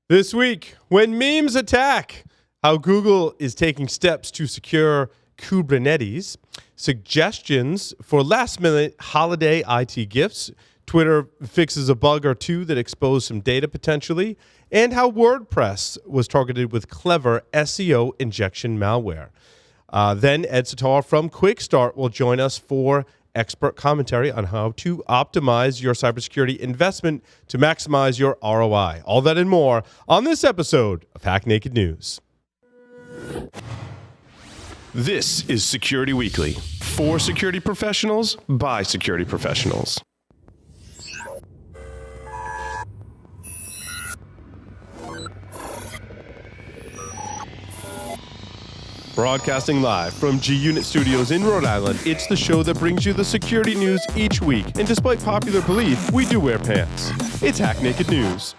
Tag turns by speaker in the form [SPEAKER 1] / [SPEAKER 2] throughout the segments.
[SPEAKER 1] This week, when memes attack, how Google is taking steps to secure Kubernetes, suggestions for last-minute holiday IT gifts, Twitter fixes a bug or two that exposed some data potentially, and how WordPress was targeted with clever SEO injection malware. Then Ed Sitar from Quickstart will join us for expert commentary on how to optimize your cybersecurity investment to maximize your ROI. All that and more on this episode of Hack Naked News.
[SPEAKER 2] This is Security Weekly, for security professionals, by security professionals. Broadcasting live from G-Unit Studios in Rhode Island, it's the show that brings you the security news each week. And despite popular belief, we do wear pants. It's Hack Naked News.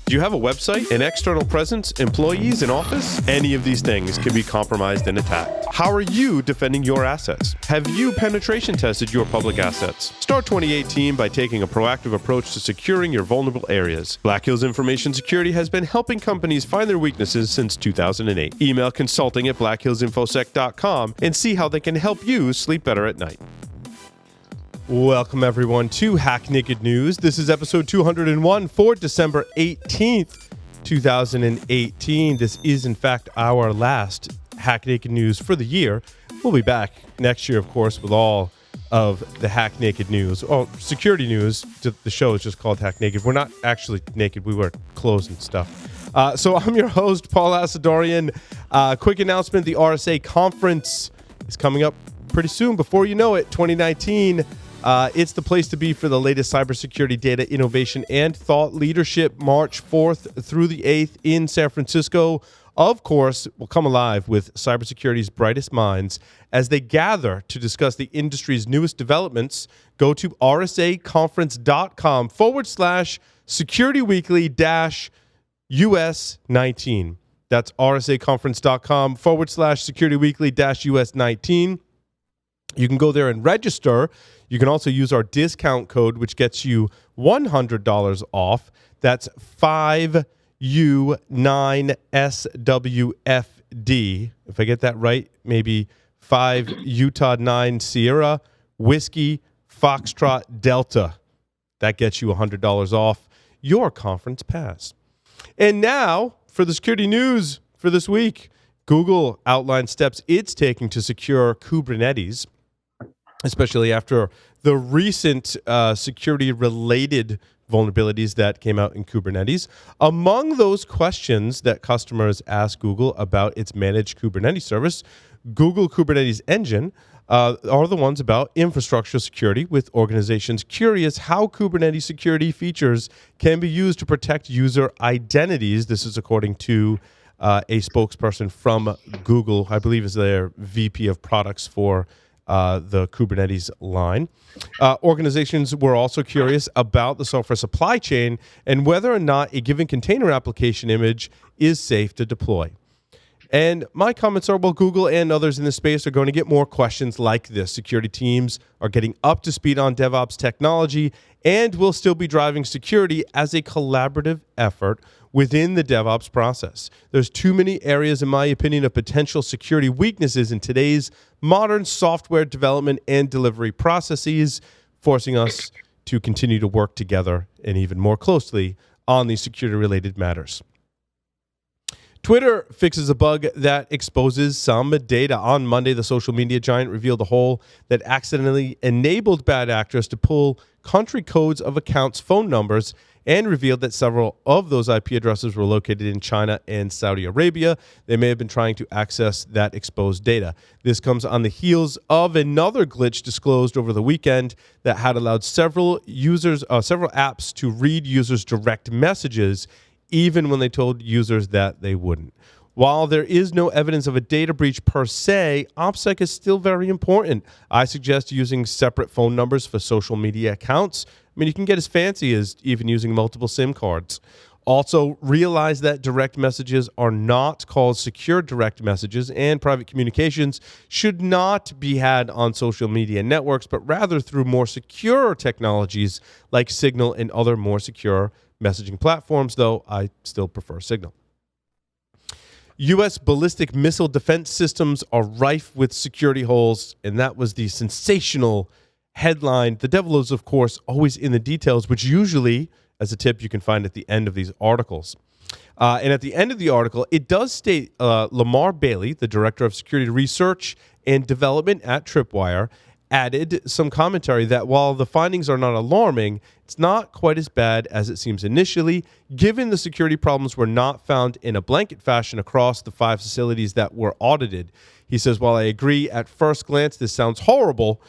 [SPEAKER 2] Do you have a website, an external presence, employees, an office? Any of these things can be compromised and attacked. How are you defending your assets? Have you penetration tested your public assets? Start 2018 by taking a proactive approach to securing your vulnerable areas. Black Hills Information Security has been helping companies find their weaknesses since 2008. Email consulting@blackhillsinfosec.com and see how they can help you sleep better at night.
[SPEAKER 1] Welcome, everyone, to Hack Naked News. This is episode 201 for December 18th, 2018. This is, in fact, our last Hack Naked News for the year. We'll be back next year, of course, with all of the Hack Naked News. Oh, security news. The show is just called Hack Naked. We're not actually naked. We wear clothes and stuff. So I'm your host, Paul Asadorian. Quick announcement, the RSA conference is coming up pretty soon. Before you know it, 2019. It's the place to be for the latest cybersecurity data, innovation, and thought leadership. March 4th through the 8th in San Francisco. Of course, we'll come alive with cybersecurity's brightest minds as they gather to discuss the industry's newest developments. Go to rsaconference.com/securityweekly-US19. That's rsaconference.com/securityweekly-US19. You can go there and register. You can also use our discount code, which gets you $100 off. That's 5U9SWFD. If I get that right, maybe 5 Utah 9 Sierra Whiskey Foxtrot Delta. That gets you $100 off your conference pass. And now for the security news for this week. Google outlined steps it's taking to secure Kubernetes, especially after the recent security-related vulnerabilities that came out in Kubernetes. Among those questions that customers ask Google about its managed Kubernetes service, Google Kubernetes Engine are the ones about infrastructure security, with organizations curious how Kubernetes security features can be used to protect user identities. This is according to a spokesperson from Google, I believe is their VP of products for the Kubernetes line. Organizations were also curious about the software supply chain and whether or not a given container application image is safe to deploy. And my comments are, well, Google and others in this space are going to get more questions like this. Security teams are getting up to speed on DevOps technology and will still be driving security as a collaborative effort within the DevOps process. There's too many areas, in my opinion, of potential security weaknesses in today's modern software development and delivery processes, forcing us to continue to work together and even more closely on these security-related matters. Twitter fixes a bug that exposes some data. On Monday, the social media giant revealed a hole that accidentally enabled bad actors to pull country codes of accounts' phone numbers, and revealed that several of those IP addresses were located in China and Saudi Arabia. They may have been trying to access that exposed data. This comes on the heels of another glitch disclosed over the weekend that had allowed several apps to read users' direct messages, even when they told users that they wouldn't. While there is no evidence of a data breach per se, OPSEC is still very important. I suggest using separate phone numbers for social media accounts. I mean, you can get as fancy as even using multiple SIM cards. Also, realize that direct messages are not called secure direct messages, and private communications should not be had on social media networks, but rather through more secure technologies like Signal and other more secure messaging platforms, though I still prefer Signal. U.S. ballistic missile defense systems are rife with security holes, and that was the sensational headline. The devil is, of course, always in the details, which usually, as a tip, you can find at the end of these articles. And at the end of the article, it does state Lamar Bailey, the director of security research and development at Tripwire, added some commentary that while the findings are not alarming, it's not quite as bad as it seems initially, given the security problems were not found in a blanket fashion across the 5 facilities that were audited. He says, while I agree at first glance this sounds horrible,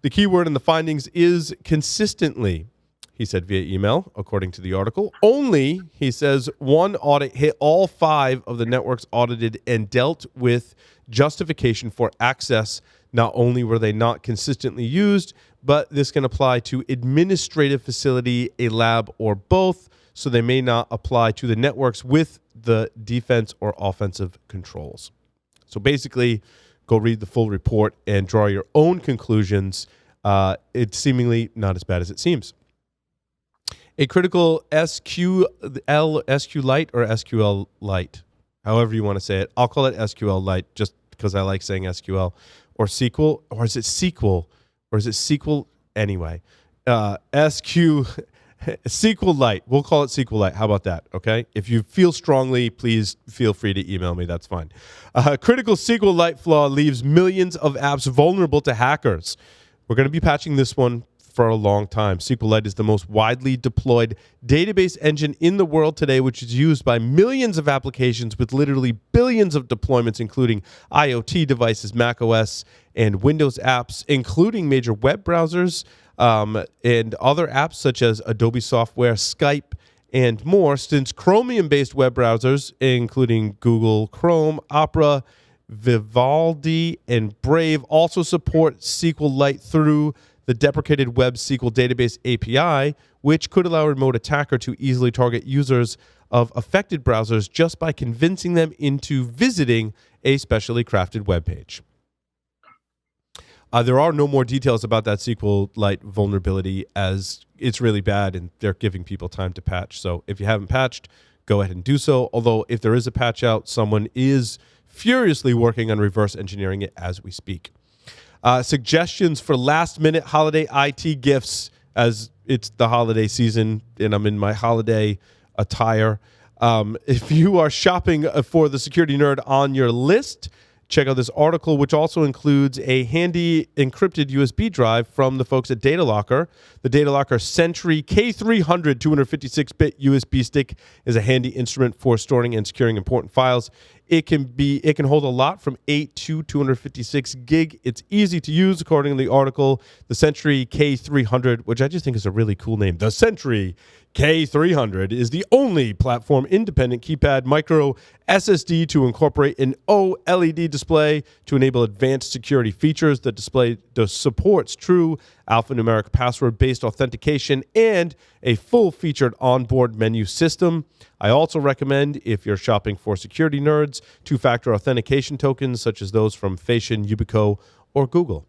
[SPEAKER 1] the key word in the findings is consistently, he said via email, according to the article. Only, he says, one audit hit all 5 of the networks audited and dealt with justification for access. Not only were they not consistently used, but this can apply to administrative facility, a lab, or both, so they may not apply to the networks with the defense or offensive controls. So basically, go read the full report and draw your own conclusions. It's seemingly not as bad as it seems. A critical SQLite or SQLite, however you want to say it. I'll call it SQLite just because I like saying SQL. Or SQL, or is it SQL? Or is it SQL anyway? SQLite. We'll call it SQLite. How about that? Okay. If you feel strongly, please feel free to email me. That's fine. Critical SQLite flaw leaves millions of apps vulnerable to hackers. We're going to be patching this one for a long time. SQLite is the most widely deployed database engine in the world today, which is used by millions of applications with literally billions of deployments, including IoT devices, macOS, and Windows apps, including major web browsers and other apps such as Adobe software, Skype, and more. Since Chromium-based web browsers, including Google Chrome, Opera, Vivaldi, and Brave, also support SQLite through the deprecated Web SQL Database API, which could allow a remote attacker to easily target users of affected browsers just by convincing them into visiting a specially crafted web page. There are no more details about that SQLite vulnerability, as it's really bad and they're giving people time to patch. So if you haven't patched, go ahead and do so. Although if there is a patch out, someone is furiously working on reverse engineering it as we speak. Suggestions for last-minute holiday IT gifts, as it's the holiday season and I'm in my holiday attire. If you are shopping for the security nerd on your list, check out this article, which also includes a handy encrypted USB drive from the folks at Data Locker. The Data Locker Sentry K300 256-bit USB stick is a handy instrument for storing and securing important files. It can hold a lot from 8 to 256 gig. It's easy to use, according to the article. The Sentry K300, which I just think is a really cool name. The Sentry K300 is the only platform-independent keypad micro SSD to incorporate an OLED display to enable advanced security features. The display supports true alphanumeric password-based authentication and a full-featured onboard menu system. I also recommend, if you're shopping for security nerds, two-factor authentication tokens such as those from Fashion, Yubico, or Google.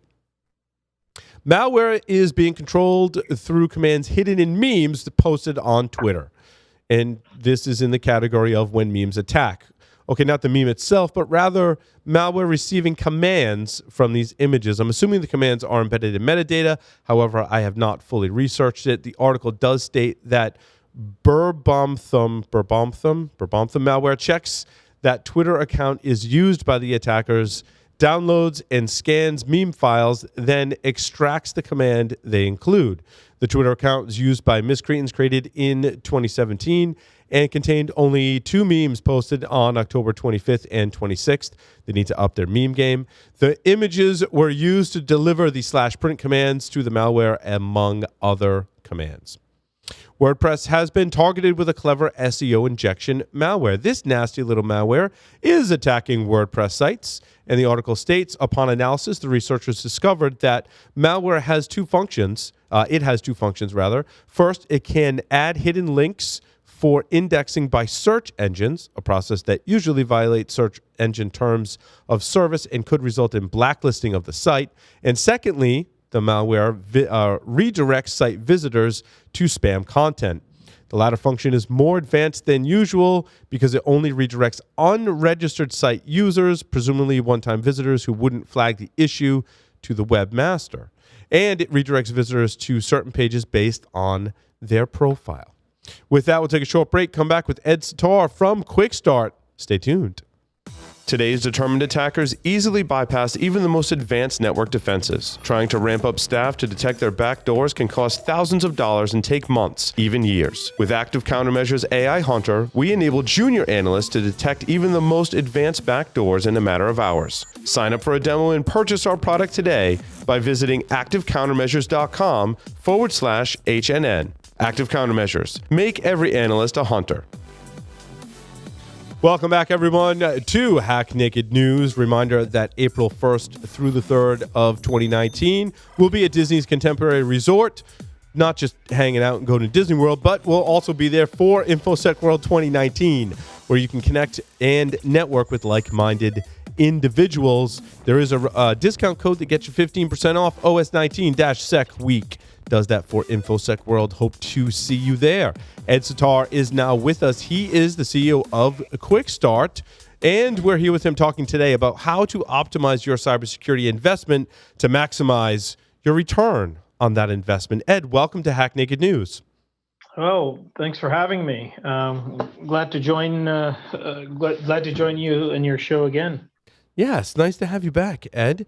[SPEAKER 1] Malware is being controlled through commands hidden in memes posted on Twitter. And this is in the category of when memes attack. Okay, not the meme itself, but rather malware receiving commands from these images. I'm assuming the commands are embedded in metadata. However, I have not fully researched it. The article does state that Burbomthum malware checks that Twitter account is used by the attackers, downloads and scans meme files, then extracts the command they include. The Twitter account was used by miscreants created in 2017 and contained only 2 memes posted on October 25th and 26th. They need to up their meme game. The images were used to deliver the /print commands to the malware, among other commands. WordPress has been targeted with a clever SEO injection malware. This nasty little malware is attacking WordPress sites, and the article states, upon analysis, the researchers discovered that malware has 2 functions. It has 2 functions, rather. First, it can add hidden links for indexing by search engines, a process that usually violates search engine terms of service and could result in blacklisting of the site. And secondly, the malware redirects site visitors to spam content. The latter function is more advanced than usual because it only redirects unregistered site users, presumably one-time visitors who wouldn't flag the issue to the webmaster. And it redirects visitors to certain pages based on their profile. With that, we'll take a short break, come back with Ed Sitar from Quickstart. Stay tuned.
[SPEAKER 2] Today's determined attackers easily bypass even the most advanced network defenses. Trying to ramp up staff to detect their backdoors can cost thousands of dollars and take months, even years. With Active Countermeasures AI Hunter, we enable junior analysts to detect even the most advanced backdoors in a matter of hours. Sign up for a demo and purchase our product today by visiting activecountermeasures.com/HNN. Active Countermeasures. Make every analyst a hunter.
[SPEAKER 1] Welcome back, everyone, to Hack Naked News. Reminder that April 1st through the 3rd of 2019, we'll be at Disney's Contemporary Resort, not just hanging out and going to Disney World, but we'll also be there for InfoSec World 2019, where you can connect and network with like-minded individuals. There is a discount code that gets you 15% off OS19-Sec Week. Does that for InfoSec World. Hope to see you there. Ed Sitar is now with us. He is the CEO of Quickstart, and we're here with him talking today about how to optimize your cybersecurity investment to maximize your return on that investment. Ed, welcome to Hack Naked News.
[SPEAKER 3] Oh, thanks for having me. Glad to join. Glad to join you in your show again.
[SPEAKER 1] Yeah, it's nice to have you back, Ed.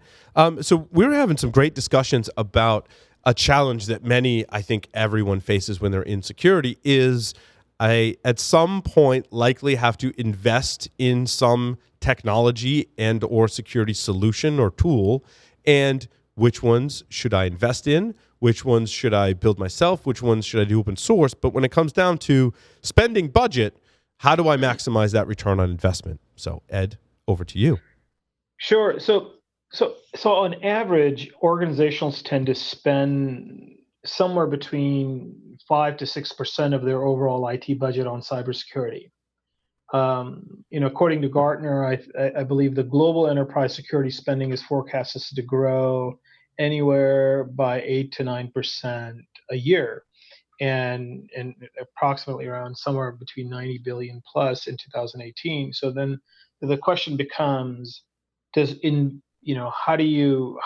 [SPEAKER 1] So we were having some great discussions about a challenge that I think everyone faces when they're in security is at some point likely have to invest in some technology and or security solution or tool. And which ones should I invest in? Which ones should I build myself? Which ones should I do open source? But when it comes down to spending budget, how do I maximize that return on investment? So Ed, over to you.
[SPEAKER 3] Sure. So on average, organizations tend to spend somewhere between 5 to 6% of their overall IT budget on cybersecurity. According to Gartner, I believe the global enterprise security spending is forecasted to grow anywhere by 8 to 9% a year, and approximately around somewhere between 90 billion plus in 2018. So then the question becomes, how do you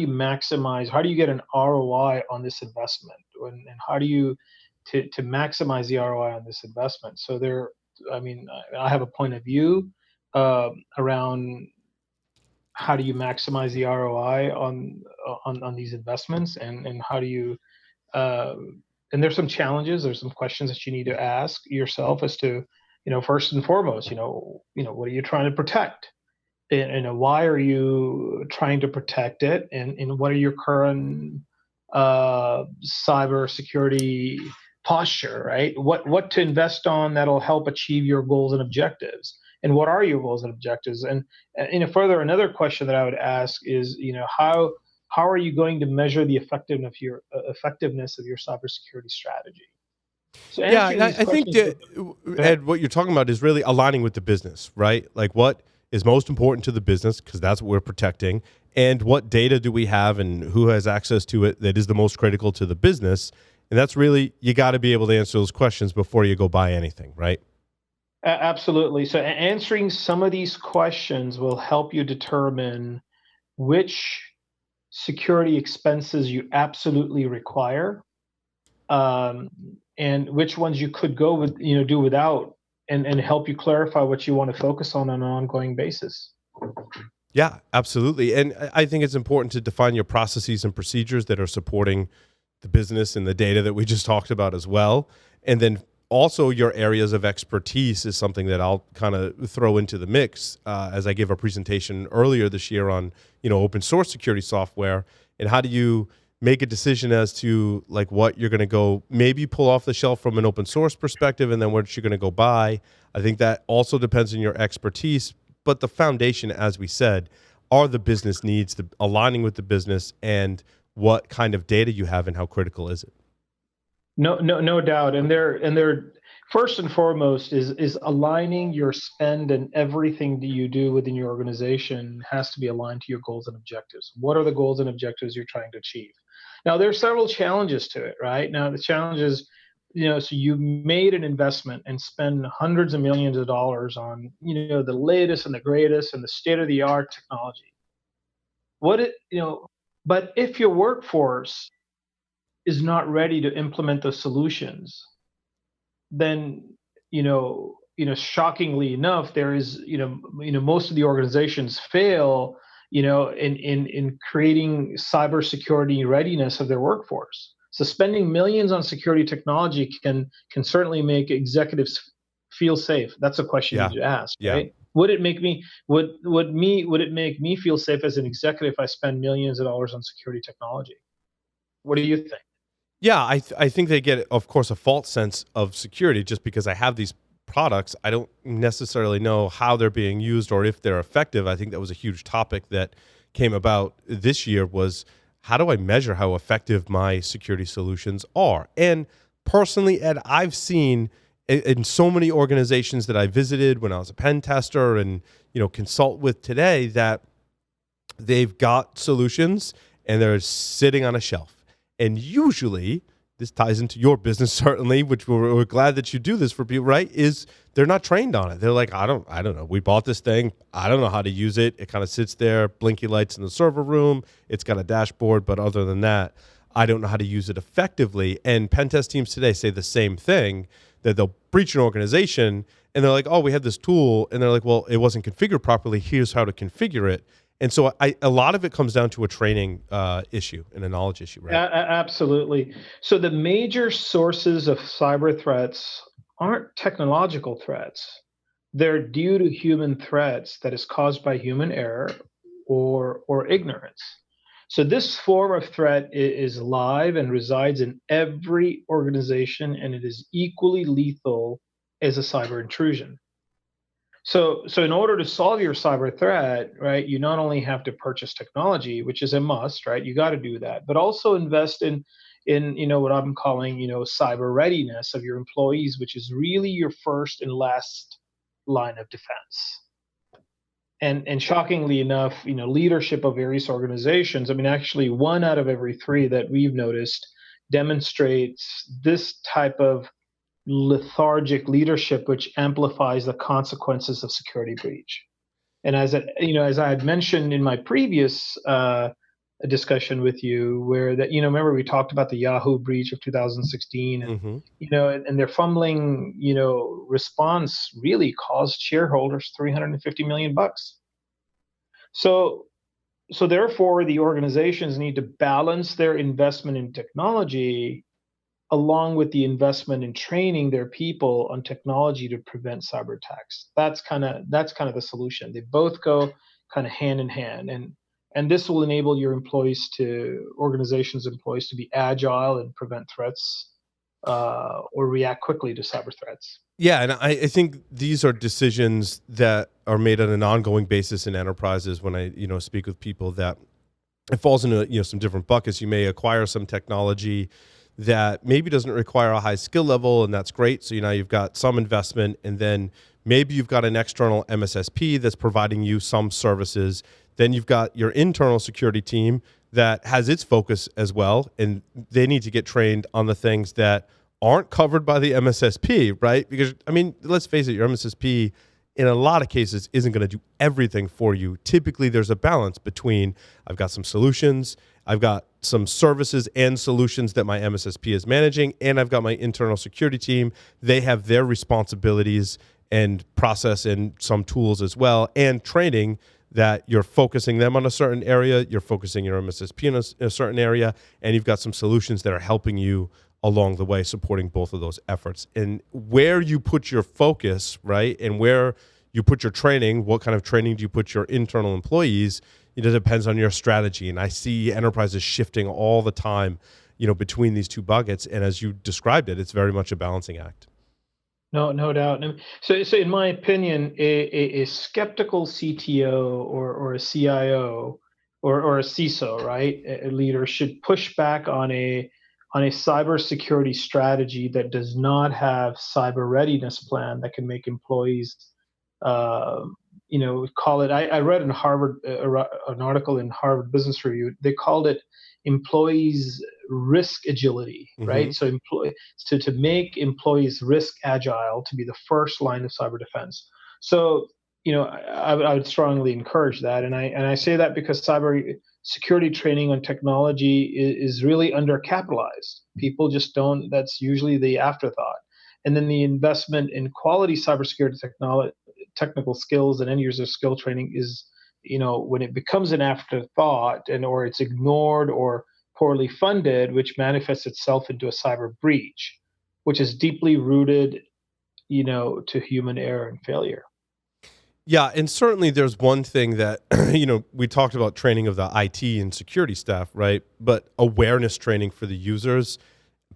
[SPEAKER 3] maximize, how do you get an ROI on this investment, and how do you to maximize the ROI on this investment? So I have a point of view around how do you maximize the ROI on these investments, and how do you and there's some challenges, there's some questions that you need to ask yourself as to, first and foremost, what are you trying to protect? And why are you trying to protect it? And what are your current cyber security posture, right? What to invest on that'll help achieve your goals and objectives? And what are your goals and objectives? And another question that I would ask is, how are you going to measure the effectiveness of your cybersecurity strategy? So
[SPEAKER 1] yeah, and I think that, Ed, what you're talking about is really aligning with the business, right? Like what is most important to the business, because that's what we're protecting, and what data do we have and who has access to it that is the most critical to the business. And that's really, you got to be able to answer those questions before you go buy anything, right?
[SPEAKER 3] Absolutely. So answering some of these questions will help you determine which security expenses you absolutely require, and which ones you could go with, do without, and help you clarify what you want to focus on an ongoing basis.
[SPEAKER 1] Yeah, absolutely. And I think it's important to define your processes and procedures that are supporting the business and the data that we just talked about as well. And then also your areas of expertise is something that I'll kind of throw into the mix as I gave a presentation earlier this year on, open source security software, and how do you make a decision as to like what you're going to go maybe pull off the shelf from an open source perspective, and then what you're going to go buy. I think that also depends on your expertise, but the foundation, as we said, are the business needs, the aligning with the business, and what kind of data you have and how critical is it.
[SPEAKER 3] No doubt. And they're first and foremost is aligning your spend, and everything that you do within your organization has to be aligned to your goals and objectives. What are the goals and objectives you're trying to achieve? Now, there are several challenges to it, right? Now, the challenges, so you made an investment and spend hundreds of millions of dollars on, the latest and the greatest and the state of the art technology. What it, but if your workforce is not ready to implement those solutions, then shockingly enough, there is most of the organizations fail in creating cybersecurity readiness of their workforce. So spending millions on security technology can certainly make executives feel safe. That's a question you
[SPEAKER 1] Yeah.
[SPEAKER 3] need to ask,
[SPEAKER 1] Yeah.
[SPEAKER 3] right? Would it make me feel safe as an executive if I spend millions of dollars on security technology? What do you think?
[SPEAKER 1] Yeah, I think they get, of course, a false sense of security just because I have these products. I don't necessarily know how they're being used or if they're effective. I think that was a huge topic that came about this year was how do I measure how effective my security solutions are? And personally, Ed, I've seen in so many organizations that I visited when I was a pen tester and, consult with today that they've got solutions and they're sitting on a shelf. And usually, this ties into your business certainly, which we're glad that you do this for people, right? Is they're not trained on it. They're like, I don't know. We bought this thing. I don't know how to use it. It kind of sits there, blinky lights in the server room. It's got a dashboard, but other than that, I don't know how to use it effectively. And pen test teams today say the same thing, that they'll breach an organization and they're like, oh, we have this tool. And they're like, well, it wasn't configured properly. Here's how to configure it. And so a lot of it comes down to a training issue and a knowledge issue, right?
[SPEAKER 3] Absolutely. So the major sources of cyber threats aren't technological threats. They're due to human threats that is caused by human error or ignorance. So this form of threat is live and resides in every organization, and it is equally lethal as a cyber intrusion. So in order to solve your cyber threat, right, you not only have to purchase technology, which is a must, right? You got to do that, but also invest in what I'm calling, cyber readiness of your employees, which is really your first and last line of defense. And shockingly enough, leadership of various organizations, I mean, actually one out of every three that we've noticed demonstrates this type of lethargic leadership, which amplifies the consequences of security breach. And as I had mentioned in my previous discussion with you, where that remember we talked about the Yahoo breach of 2016, and
[SPEAKER 1] Mm-hmm.
[SPEAKER 3] and their fumbling response really cost shareholders $350 million. So therefore, the organizations need to balance their investment in technology along with the investment in training their people on technology to prevent cyber attacks. That's kind of the solution. They both go kind of hand in hand, and this will enable your organizations employees to be agile and prevent threats or react quickly to cyber threats.
[SPEAKER 1] Yeah, and I think these are decisions that are made on an ongoing basis in enterprises. When I speak with people, that it falls into some different buckets. You may acquire some technology that maybe doesn't require a high skill level, and that's great. So you've got some investment, and then maybe you've got an external MSSP that's providing you some services. Then you've got your internal security team that has its focus as well, and they need to get trained on the things that aren't covered by the MSSP, right? Because let's face it, your MSSP in a lot of cases isn't going to do everything for you. Typically, there's a balance between I've got some solutions, I've got some services and solutions that my MSSP is managing, and I've got my internal security team. They have their responsibilities and process and some tools as well, and training that you're focusing them on a certain area, you're focusing your MSSP in a certain area, and you've got some solutions that are helping you along the way, supporting both of those efforts. And where you put your focus, right, and where you put your training, what kind of training do you put your internal employees, it depends on your strategy. And I see enterprises shifting all the time, between these two buckets. And as you described it, it's very much a balancing act.
[SPEAKER 3] No doubt. So in my opinion, a skeptical CTO or a CIO or a CISO, right, a leader should push back on a cybersecurity strategy that does not have cyber readiness plan that can make employees, call it. I read in Harvard an article in Harvard Business Review. They called it employees risk agility,
[SPEAKER 1] Mm-hmm.
[SPEAKER 3] right? So to make employees risk agile to be the first line of cyber defense. So I would strongly encourage that, and I say that because cyber security training on technology is really undercapitalized. People just don't. That's usually the afterthought. And then the investment in quality cybersecurity technical skills and end user skill training is, when it becomes an afterthought or it's ignored or poorly funded, which manifests itself into a cyber breach, which is deeply rooted, to human error and failure.
[SPEAKER 1] Yeah, and certainly there's one thing that we talked about training of the IT and security staff, right? But awareness training for the users,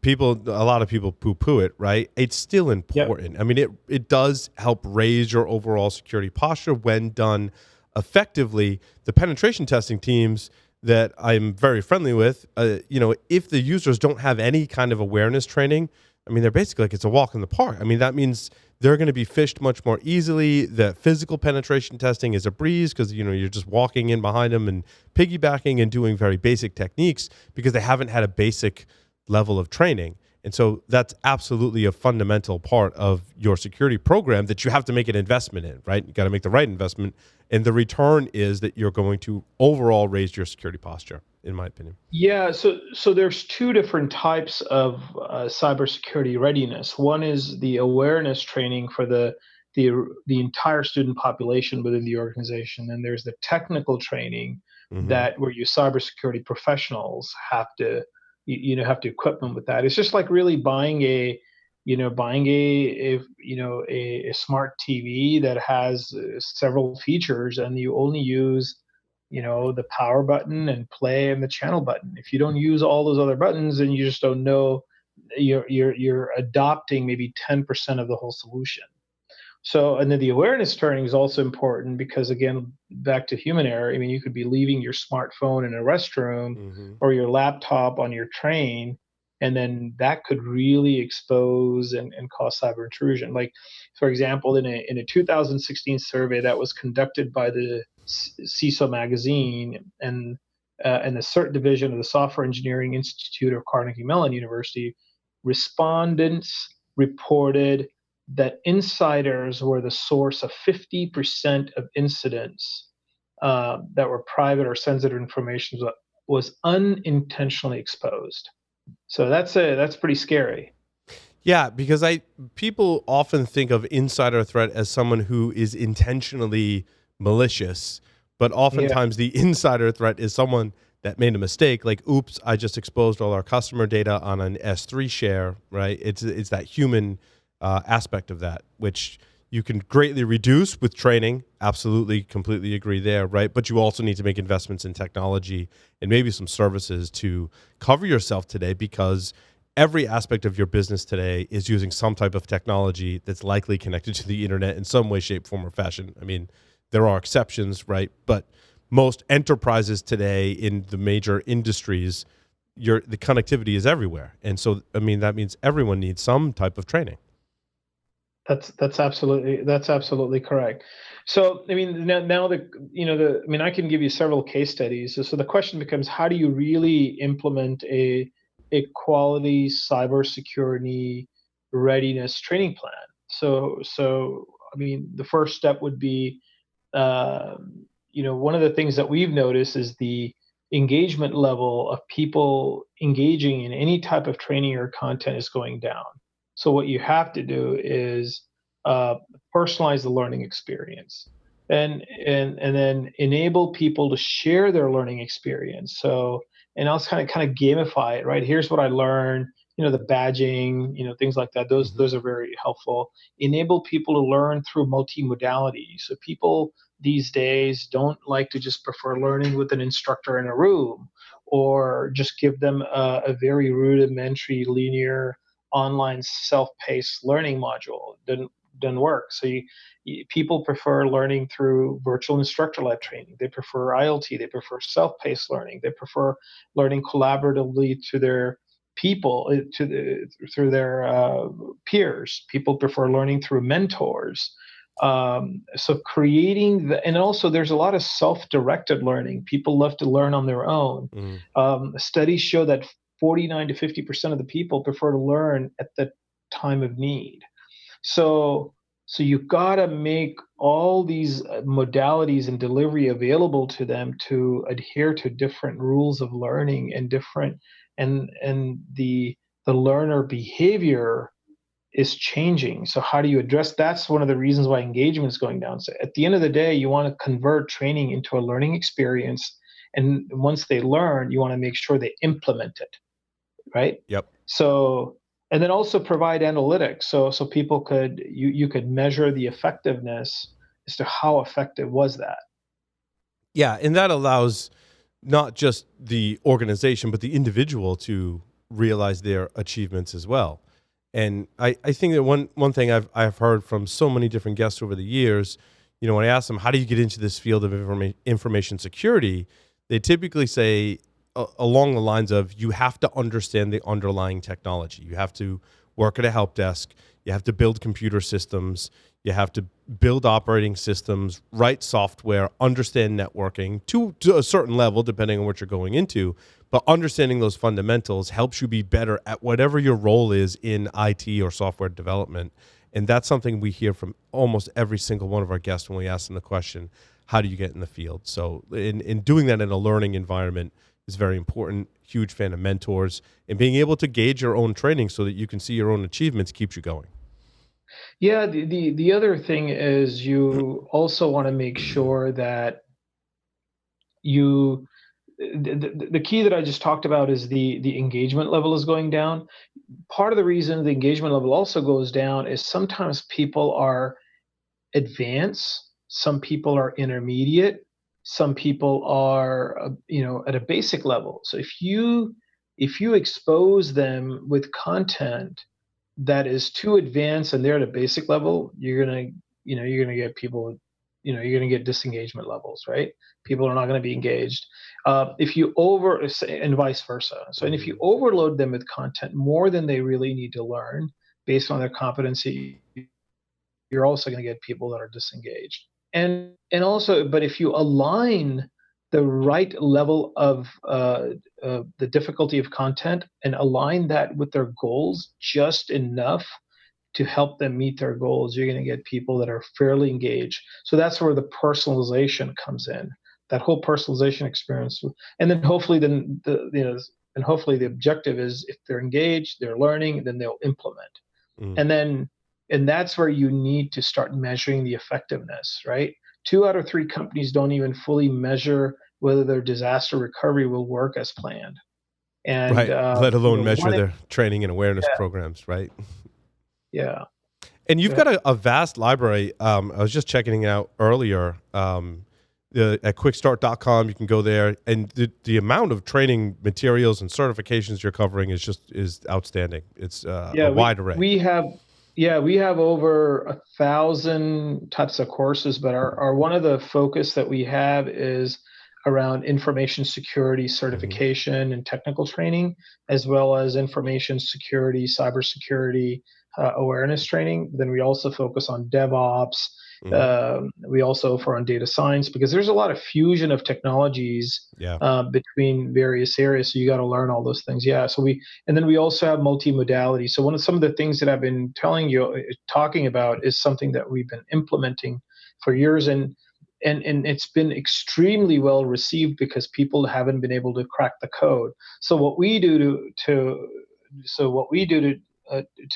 [SPEAKER 1] a lot of people poo-poo it, right? It's still important. Yep. I mean, it does help raise your overall security posture when done effectively. The penetration testing teams that I'm very friendly with, if the users don't have any kind of awareness training, I mean, they're basically like it's a walk in the park. I mean, that means they're going to be phished much more easily. The physical penetration testing is a breeze because, you're just walking in behind them and piggybacking and doing very basic techniques because they haven't had a basic level of training. And so that's absolutely a fundamental part of your security program that you have to make an investment in, right? You got to make the right investment. And the return is that you're going to overall raise your security posture, in my opinion.
[SPEAKER 3] Yeah, so there's two different types of cybersecurity readiness. One is the awareness training for the entire student population within the organization, and there's the technical training that where you cybersecurity professionals have to have to equip them with that. It's just like really buying a smart TV that has several features, and you only use the power button and play and the channel button. If you don't use all those other buttons, then you just don't know. You're adopting maybe 10% of the whole solution. So, and then the awareness training is also important because, again, back to human error. I mean, you could be leaving your smartphone in a restroom or your laptop on your train, and then that could really expose and cause cyber intrusion. Like, for example, in a 2016 survey that was conducted by the CISO magazine and the CERT division of the Software Engineering Institute of Carnegie Mellon University, respondents reported that insiders were the source of 50% of incidents that were private or sensitive information was unintentionally exposed. So that's pretty scary.
[SPEAKER 1] Yeah, because people often think of insider threat as someone who is intentionally malicious, but oftentimes the insider threat is someone that made a mistake, like, oops, I just exposed all our customer data on an S3 share, right? It's that human aspect of that, which you can greatly reduce with training. Absolutely, completely agree there, right? But you also need to make investments in technology and maybe some services to cover yourself today, because every aspect of your business today is using some type of technology that's likely connected to the internet in some way, shape, form, or fashion. I mean, there are exceptions, right? But most enterprises today in the major industries, the connectivity is everywhere. And so, I mean, that means everyone needs some type of training.
[SPEAKER 3] That's absolutely correct. So, I mean, now I can give you several case studies. So the question becomes, how do you really implement a quality cybersecurity readiness training plan? So I mean, the first step would be, one of the things that we've noticed is the engagement level of people engaging in any type of training or content is going down. So what you have to do is personalize the learning experience, and then enable people to share their learning experience. So, and also kind of gamify it, right? Here's what I learned. The badging, things like that. Those are very helpful. Enable people to learn through multimodality. So people these days don't like to just prefer learning with an instructor in a room, or just give them a very rudimentary linear online self-paced learning module. Doesn't work. So people prefer learning through virtual instructor-led training. They prefer ILT. They prefer self-paced learning. They prefer learning collaboratively to their people, through their peers. People prefer learning through mentors. So creating and also there's a lot of self-directed learning. People love to learn on their own.
[SPEAKER 1] Mm.
[SPEAKER 3] Studies show that 49 to 50% of the people prefer to learn at the time of need. So you gotta make all these modalities and delivery available to them to adhere to different rules of learning and different and the learner behavior is changing. So how do you address that's one of the reasons why engagement is going down. So at the end of the day, you want to convert training into a learning experience. And once they learn, you want to make sure they implement it, right?
[SPEAKER 1] Yep.
[SPEAKER 3] So and then also provide analytics. So people could you could measure the effectiveness as to how effective was that.
[SPEAKER 1] Yeah, and that allows not just the organization, but the individual to realize their achievements as well. And I think that one thing I've heard from so many different guests over the years, when I ask them, how do you get into this field of information security, they typically say along the lines of, you have to understand the underlying technology. You have to work at a help desk. You have to build computer systems. You have to build operating systems, write software, understand networking to a certain level, depending on what you're going into. But understanding those fundamentals helps you be better at whatever your role is in IT or software development. And that's something we hear from almost every single one of our guests when we ask them the question, how do you get in the field? So in doing that in a learning environment is very important. Huge fan of mentors, and being able to gauge your own training so that you can see your own achievements keeps you going.
[SPEAKER 3] Yeah, the other thing is you also want to make sure that you the key that I just talked about is the engagement level is going down. Part of the reason the engagement level also goes down is sometimes people are advanced, some people are intermediate, some people are at a basic level. So if you expose them with content that is too advanced and they're at a basic level, you're gonna get people, you're gonna get disengagement levels, right? People are not going to be engaged. If you and vice versa. So, and if you overload them with content more than they really need to learn based on their competency, you're also going to get people that are disengaged. And also, but if you align the right level of the difficulty of content and align that with their goals just enough to help them meet their goals, you're going to get people that are fairly engaged. So that's where the personalization comes in. That whole personalization experience, and then hopefully, and hopefully the objective is if they're engaged, they're learning, then they'll implement. And that's where you need to start measuring the effectiveness, right? 2 out of 3 companies don't even fully measure whether their disaster recovery will work as planned. And
[SPEAKER 1] Right. Let alone measure
[SPEAKER 3] one,
[SPEAKER 1] their training and awareness programs, right?
[SPEAKER 3] yeah.
[SPEAKER 1] And you've got a vast library. I was just checking it out earlier. At quickstart.com, you can go there, and the amount of training materials and certifications you're covering is outstanding. It's a wide array.
[SPEAKER 3] We have over 1,000 types of courses, but our one of the focus that we have is around information security certification and technical training, as well as information security, cybersecurity awareness training. Then we also focus on DevOps. We also focus on data science because there's a lot of fusion of technologies between various areas. So you got to learn all those things. Yeah. And then we also have multimodality. So some of the things that I've been talking about is something that we've been implementing for years, and it's been extremely well received because people haven't been able to crack the code. So what we do to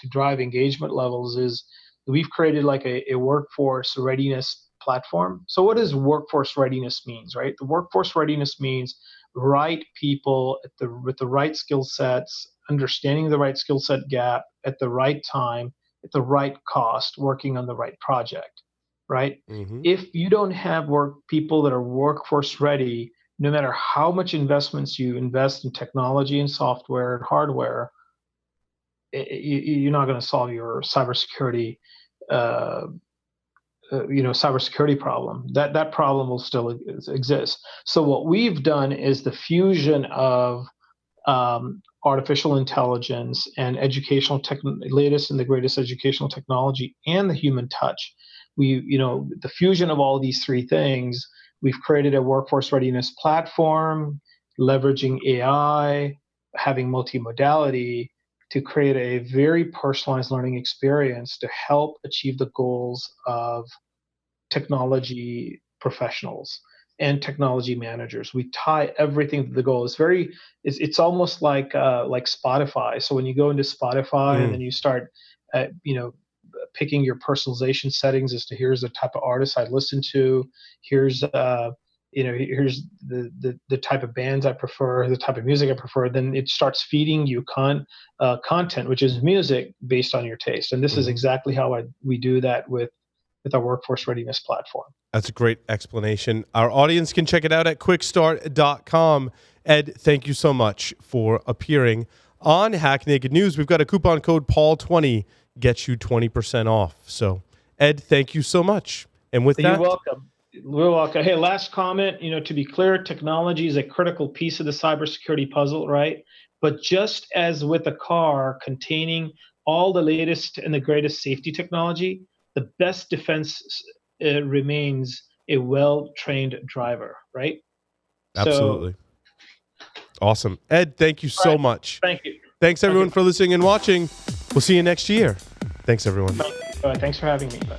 [SPEAKER 3] drive engagement levels is we've created like a workforce readiness platform. So what does workforce readiness means, right? The workforce readiness means right people with the right skill sets, understanding the right skill set gap at the right time, at the right cost, working on the right project, right? If you don't have people that are workforce ready, no matter how much investments you invest in technology and software and hardware, you're not going to solve your cybersecurity cybersecurity problem. That problem will still exist. So what we've done is the fusion of artificial intelligence and latest and the greatest educational technology and the human touch. the fusion of all these three things, we've created a workforce readiness platform, leveraging AI, having multimodality to create a very personalized learning experience to help achieve the goals of technology professionals and technology managers. We tie everything to the goal. It's almost like Spotify. So when you go into Spotify and then you start, picking your personalization settings as to here's the type of artist I listen to, here's here's the type of bands I prefer, the type of music I prefer, then it starts feeding you content, which is music based on your taste. And this is exactly how we do that with our workforce readiness platform.
[SPEAKER 1] That's a great explanation. Our audience can check it out at quickstart.com. Ed, thank you so much for appearing on Hack Naked News. We've got a coupon code Paul20, gets you 20% off. So, Ed, thank you so much. And with that,
[SPEAKER 3] you're welcome. We're welcome. Hey, last comment. To be clear, technology is a critical piece of the cybersecurity puzzle, right? But just as with a car containing all the latest and the greatest safety technology, the best defense remains a well-trained driver, right?
[SPEAKER 1] Absolutely. Awesome. Ed, thank you so much.
[SPEAKER 3] Thank you.
[SPEAKER 1] Thanks, everyone, for listening and watching. We'll see you next year. Thanks, everyone.
[SPEAKER 3] Thanks for having me. Bye.